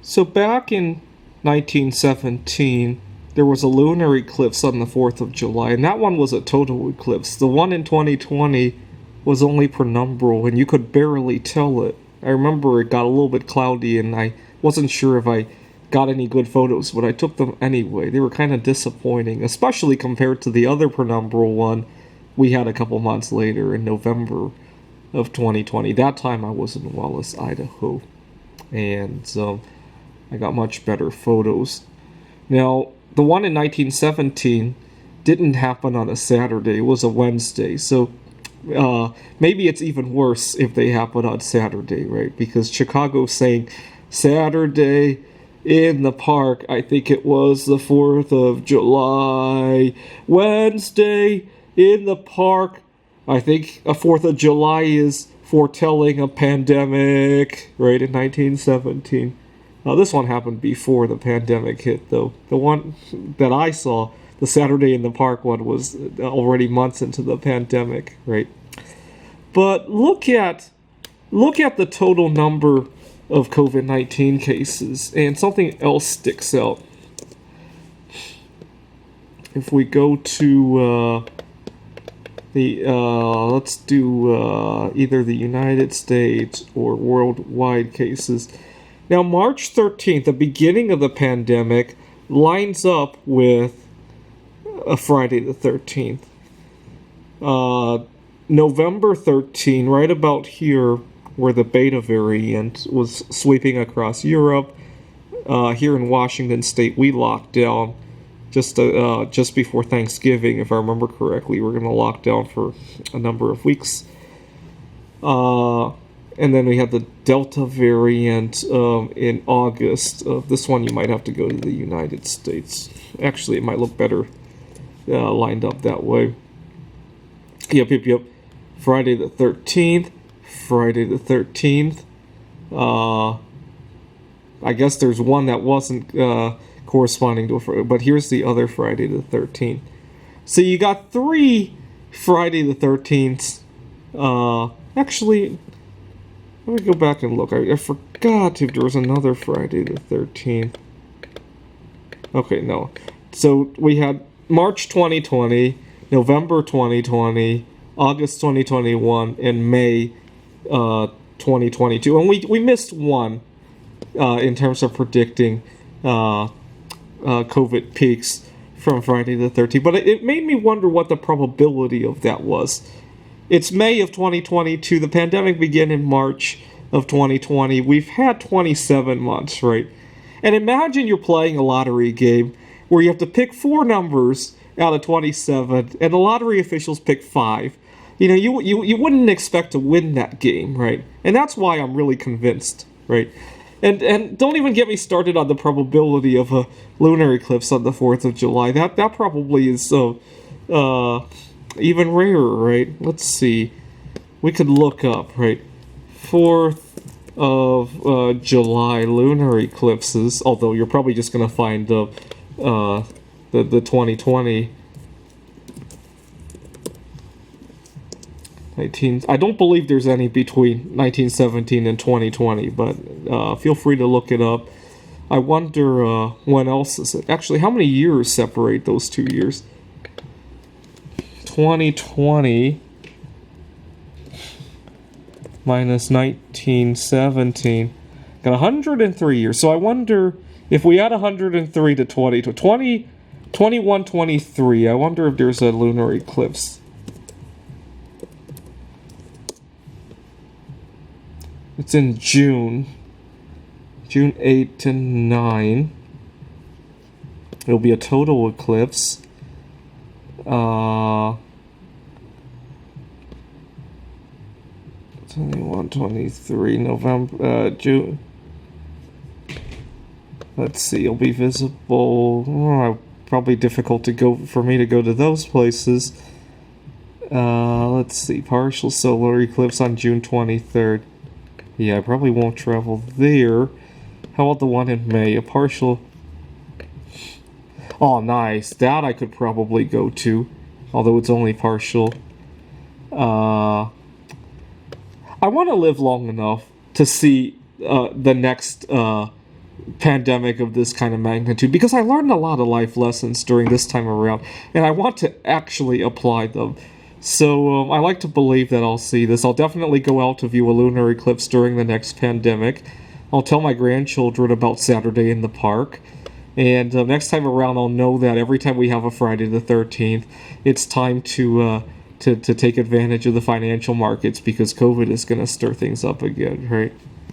So back in 1917, there was a lunar eclipse on the 4th of July, and that one was a total eclipse. The one in 2020 was only penumbral, and you could barely tell it. I remember it got a little bit cloudy, and I wasn't sure if I got any good photos, but I took them anyway. They were kind of disappointing, especially compared to the other penumbral one we had a couple months later in November of 2020. That time I was in Wallace, Idaho, and I got much better photos. Now, the one in 1917 didn't happen on a Saturday, it was a Wednesday, so maybe it's even worse if they happen on Saturday, right? Because Chicago's saying Saturday in the park, I think it was the 4th of July. Wednesday in the park, I think a 4th of July is foretelling a pandemic, right, in 1917. This one happened before the pandemic hit, though. The one that I saw, the Saturday in the Park one, was already months into the pandemic, right? But look at the total number of COVID-19 cases, and something else sticks out. If we go to let's do either the United States or worldwide cases. Now, March 13th, the beginning of the pandemic, lines up with a Friday the 13th. November 13, right about here, where the beta variant was sweeping across Europe, here in Washington State, we locked down just before Thanksgiving, if I remember correctly. We're going to lock down for a number of weeks. And then we had the Delta variant in August. This one you might have to go to the United States. Actually, it might look better lined up that way. Yep. Friday the 13th. Friday the 13th. I guess there's one that wasn't corresponding to a Friday, but here's the other Friday the 13th. So you got 3 Friday the 13th. Actually, let me go back and look. I forgot if there was another Friday the 13th. Okay, no. So we had March 2020, November 2020, August 2021, and May 2022. And we missed one in terms of predicting COVID peaks from Friday the 13th. But it made me wonder what the probability of that was. It's May of 2022. The pandemic began in March of 2020. We've had 27 months, right? And imagine you're playing a lottery game where you have to pick 4 numbers out of 27, and the lottery officials pick 5. You know, you wouldn't expect to win that game, right? And that's why I'm really convinced, right? And don't even get me started on the probability of a lunar eclipse on the 4th of July. That probably is even rarer, right? Let's see. We could look up, right? 4th of July lunar eclipses. Although you're probably just gonna find the 2020. I don't believe there's any between 1917 and 2020, but feel free to look it up. I wonder when else is it? Actually, how many years separate those 2 years? 2020 minus 1917. Got 103 years. So I wonder if we add 103 to 21, 23. I wonder if there's a lunar eclipse. It's in June 8 to 9. It'll be a total eclipse. 21, 23, November, June. Let's see, it'll be visible. Probably difficult for me to go to those places. Let's see, partial solar eclipse on June 23rd. Yeah, I probably won't travel there. How about the one in May? A partial... Oh, nice. That I could probably go to, although it's only partial. I want to live long enough to see the next pandemic of this kind of magnitude, because I learned a lot of life lessons during this time around, and I want to actually apply them. So I like to believe that I'll see this. I'll definitely go out to view a lunar eclipse during the next pandemic. I'll tell my grandchildren about Saturday in the park. And next time around, I'll know that every time we have a Friday the 13th, it's time to take advantage of the financial markets, because COVID is going to stir things up again, right?